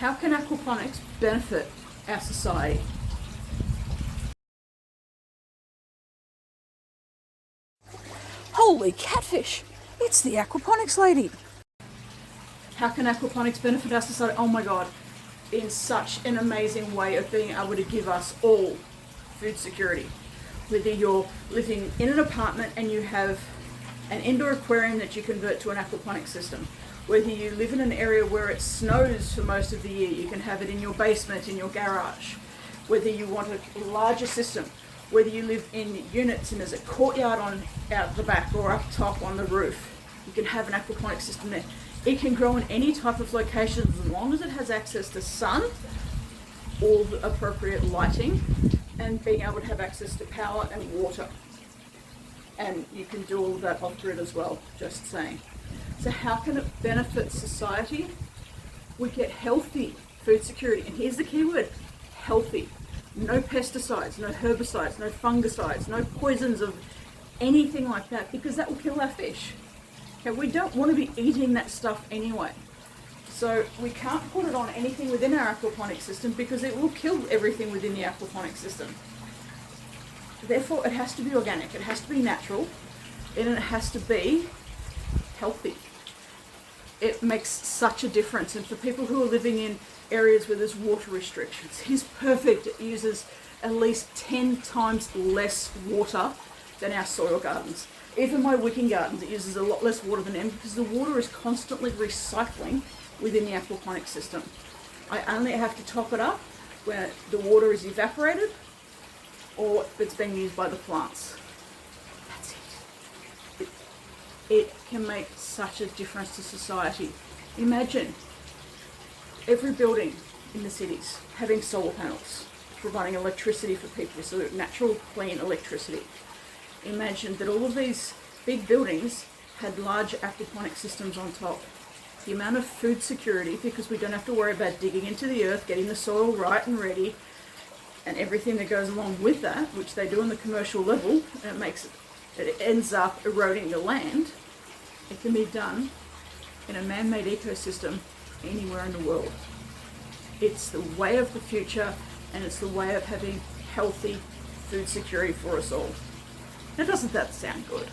How can aquaponics benefit our society? Holy catfish! It's the aquaponics lady. How can aquaponics benefit our society? Oh my God, in such an amazing way of being able to give us all food security. Whether you're living in an apartment and you have an indoor aquarium that you convert to an aquaponics system, whether you live in an area where it snows for most of the year, you can have it in your basement, in your garage. Whether you want a larger system, whether you live in units and there's a courtyard on out the back or up top on the roof, you can have an aquaponics system there. It can grow in any type of location as long as it has access to sun, all the appropriate lighting, and being able to have access to power and water. And you can do all of that off-grid as well, just saying. So how can it benefit society? We get healthy food security. And here's the key word, healthy. No pesticides, no herbicides, no fungicides, no poisons of anything like that, because that will kill our fish. Okay, we don't want to be eating that stuff anyway. So we can't put it on anything within our aquaponics system because it will kill everything within the aquaponics system. Therefore, it has to be organic, it has to be natural, and it has to be healthy. It makes such a difference. And for people who are living in areas where there's water restrictions, it's perfect. It uses at least 10 times less water than our soil gardens. Even my wicking gardens, it uses a lot less water than them because the water is constantly recycling within the aquaponics system. I only have to top it up when the water is evaporated or it's being used by the plants. That's it. It can make such a difference to society. Imagine every building in the cities having solar panels, providing electricity for people, so natural, clean electricity. Imagine that all of these big buildings had large aquaponic systems on top. The amount of food security, because we don't have to worry about digging into the earth, getting the soil right and ready, and everything that goes along with that, which they do on the commercial level, and it ends up eroding the land. It can be done in a man-made ecosystem anywhere in the world. It's the way of the future, and it's the way of having healthy food security for us all. Now, doesn't that sound good?